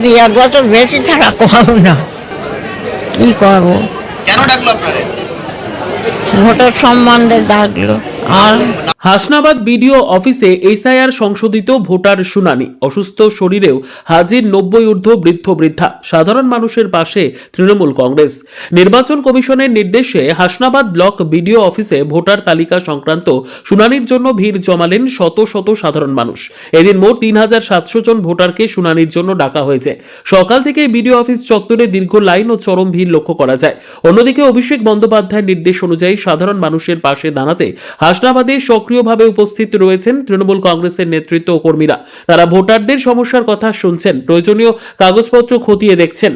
এক বছর বেশি ছাড়া কম না। কি করবো? কেন ডাকলো আপনারে? ভোটের সম্বন্ধে ডাকলো। আর হাসনাবাদ বিডিও অফিসে এসআইআর সংশোধিত ভোটার শুনানি। অসুস্থ শরীরেও হাজির 90 ঊর্ধ্ব বৃদ্ধ বৃদ্ধা। সাধারণ মানুষের পাশে তৃণমূল কংগ্রেস। নির্বাচন কমিশনের নির্দেশে হাসনাবাদ ব্লক বিডিও অফিসে ভোটার তালিকা সংক্রান্ত শুনানির জন্য ভিড় জমালেন শত শত সাধারণ মানুষ। এদিন মোট 3700 জন ভোটারকে শুনানির জন্য ডাকা হয়েছে। সকাল থেকে বিডিও অফিস চত্বরে দীর্ঘ লাইন ও চরম ভিড় লক্ষ্য করা যায়। অন্যদিকে অভিষেক বন্দ্যোপাধ্যায়ের নির্দেশ অনুযায়ী সাধারণ মানুষের পাশে দাঁড়াতে হাসনাবাদে সক্রিয়ভাবে উপস্থিত রয়েছেন তৃণমূল কংগ্রেসের নেতৃত্ব ও কর্মীরা। তারা ভোটারদের সমস্যার কথা শুনছেন, প্রয়োজনীয় কাগজপত্র খতিয়ে দেখছেন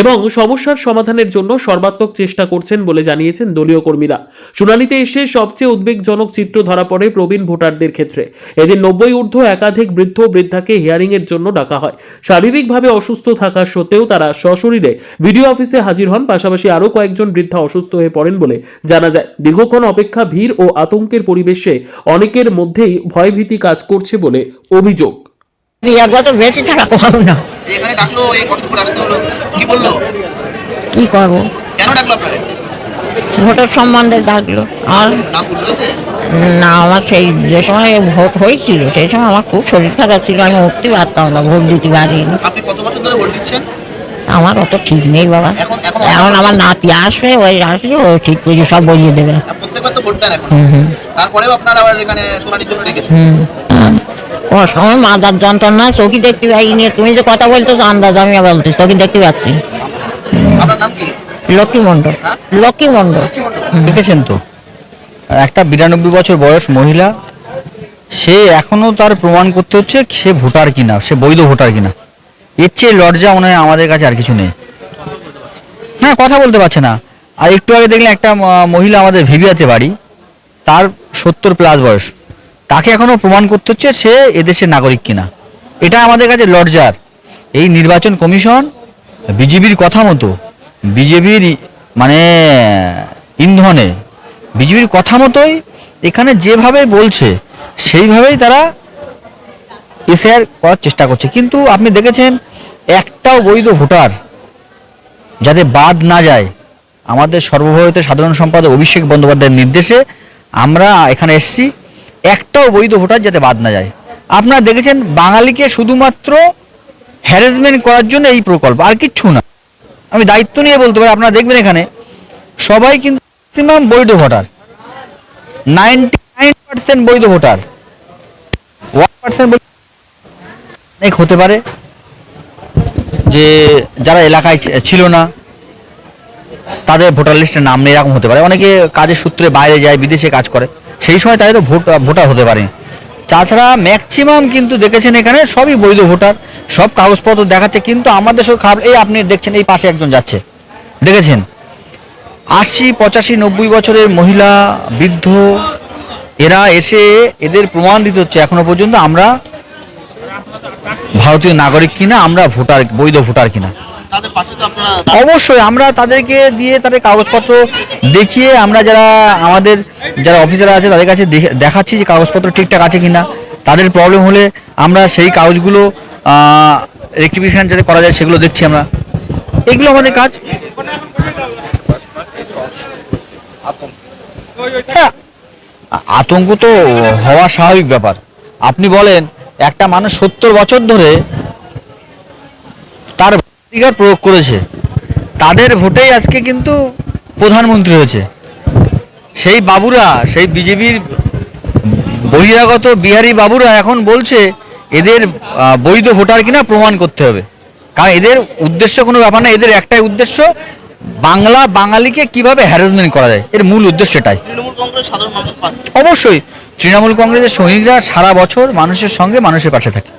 এবং সমস্যার সমাধানের জন্য সর্বাত্মক চেষ্টা করছেন বলে জানিয়েছেন দলীয় কর্মীরা। শুনানিতে এসে সবচেয়ে উদ্বেগজনক চিত্র ধরা পড়ে প্রবীণ ভোটারদের ক্ষেত্রে। এদিন 90 ঊর্ধ্ব একাধিক বৃদ্ধ বৃদ্ধাকে হিয়ারিং এর জন্য ডাকা হয়। শারীরিকভাবে অসুস্থ থাকা সত্ত্বেও তারা সশরীরে ভিডিও অফিসে হাজির হন। পাশাপাশি আরও কয়েকজন বৃদ্ধা অসুস্থ হয়ে পড়েন বলে জানা যায়। দীর্ঘক্ষণ অপেক্ষা, ভিড় ও আতঙ্কের পরিবেশে অনেকের মধ্যেই ভয়ভীতি কাজ করছে বলে অভিযোগ। এক বছর বেশি ছাড়া কম না। এখানে ডাকলো, এই কষ্ট করে আসতে হলো, কি বললো? কি করবো? কেন ডাকলো আপনারে? ভোটের সম্বন্ধে ডাকলো। আর নাম ভুল হয়েছে? না, আমার সেই যে সময় ভোট হয়েছিল সেই সময় আমার খুব শরীর খারাপ ছিল, আমি উঠতে পারতাম না, ভোট দিতে পারিনি। আপনি কত বছর ধরে ভোট দিচ্ছেন? আমার অত ঠিক নেই বাবা। এখন এখন আমার নাতি আসবে, ওই আসলে ও ঠিক করে সব বলিয়ে দেবে। প্রত্যেকবার তো ভোট দেন এখন। তারপরেও আপনারা আবার এখানে শুনানির জন্য ডেকেছেন। ও সময় মাথার যন্ত্রণা, চোখি দেখতে পাইনি। তুমি যে কথা বলতো আন্দাজ আমি বলছি, চোখি দেখতে পাচ্ছি। আপনার নাম কি? লক্ষ্মী মণ্ডল। লক্ষ্মী মণ্ডল। দেখেছেন তো, একটা 92 বছর বয়স মহিলা, সে এখনো তার প্রমাণ করতে হচ্ছে সে ভোটার কিনা, সে বৈধ ভোটার কিনা। এর চেয়ে লজ্জা মনে হয় আমাদের কাছে আর কিছু নেই। হ্যাঁ, কথা বলতে পারছে না। আর একটু আগে দেখলেন একটা মহিলা, আমাদের ভিভিয়াতে বাড়ি, তার 70+ বয়স, তাকে এখনো প্রমাণ করতে হচ্ছে সে এদেশের নাগরিক কিনা। এটা আমাদের কাছে লজ্জার। এই নির্বাচন কমিশন বিজেপির কথা মতো, বিজেপির মানে ইন্ধনে বিজেপির কথা মতোই এখানে যেভাবে বলছে সেইভাবেই তারা এসআইআর করার চেষ্টা করছে। কিন্তু আপনি দেখেছেন একটাও বৈধ ভোটার যাতে বাদ না যায়, আমাদের সর্বভারতীয় সাধারণ সম্পাদক অভিষেক বন্দ্যোপাধ্যায়ের নির্দেশে আমরা এখানে এসেছি, একটাও বৈধ ভোটার যাতে বাদ না যায়। আপনারা দেখেছেন বাঙালিকে শুধুমাত্র হ্যারাসমেন্ট করার জন্য এই প্রকল্প, আর কিচ্ছু না। আমি দায়িত্ব নিয়ে বলতে পারি, আপনারা দেখবেন এখানে সবাই কিন্তু ম্যাক্সিমাম বৈধ ভোটার, 99% বৈধ ভোটার। 1% অনেক হতে পারে যে যারা এলাকায় ছিল না, তাদের ভোটার লিস্টে নাম নেই, এরকম হতে পারে। অনেকে কাজের সূত্রে বাইরে যায়, বিদেশে কাজ করে, সেই সময় তাদের তো ভোটার হতে পারে। তাছাড়া ম্যাক্সিমাম কিন্তু দেখেছেন এখানে সবই বৈধ ভোটার, সব কাগজপত্র দেখাচ্ছে। কিন্তু আমাদের সঙ্গে খারাপ, এই আপনি দেখছেন এই পাশে একজন যাচ্ছে, দেখেছেন 80, 85, 90 বছরের মহিলা, বৃদ্ধ, এরা এসে এদের প্রমাণ দিতে হচ্ছে এখনো পর্যন্ত আমরা ভারতীয় নাগরিক কিনা, আমরা ভোটার, বৈধ ভোটার কিনা। তাদের পাশে তো আপনারা অবশ্যই আমরা তাদেরকে দিয়ে তাদের কাগজপত্র দেখিয়ে, আমরা যারা আমাদের যারা অফিসাররা আছে তাদের কাছে দেখাচ্ছি যে কাগজপত্র ঠিকঠাক আছে কিনা। তাদের প্রবলেম হলে আমরা সেই কাগজগুলো রেক্টিফিকেশন যাতে করা যায় সেগুলো দেখছি আমরা। এগুলো আমাদের কাজ। হ্যাঁ, আতঙ্ক তো হওয়া স্বাভাবিক ব্যাপার। আপনি বলেন একটা মানুষ 70 বছর ধরে তার অধিকার প্রয়োগ করেছে, তাদের ভোটেই আজকে কিন্তু প্রধানমন্ত্রী হয়েছে। সেই বাবুরা, সেই বিজেপির বহিরাগত বিহারি বাবুরা এখন বলছে এদের বৈধ ভোটার কিনা প্রমাণ করতে হবে। কারণ এদের উদ্দেশ্য কোনো ব্যাপার না, এদের একটাই উদ্দেশ্য, বাঙালিকে কিভাবে হ্যারাসমেন্ট করা যায়, এর মূল উদ্দেশ্য এটাই। তৃণমূল কংগ্রেস সাধারণ মানুষের পাশে। অবশ্যই তৃণমূল কংগ্রেসের সৈনিকরা সারা বছর মানুষের সঙ্গে, মানুষের পাশে থাকে।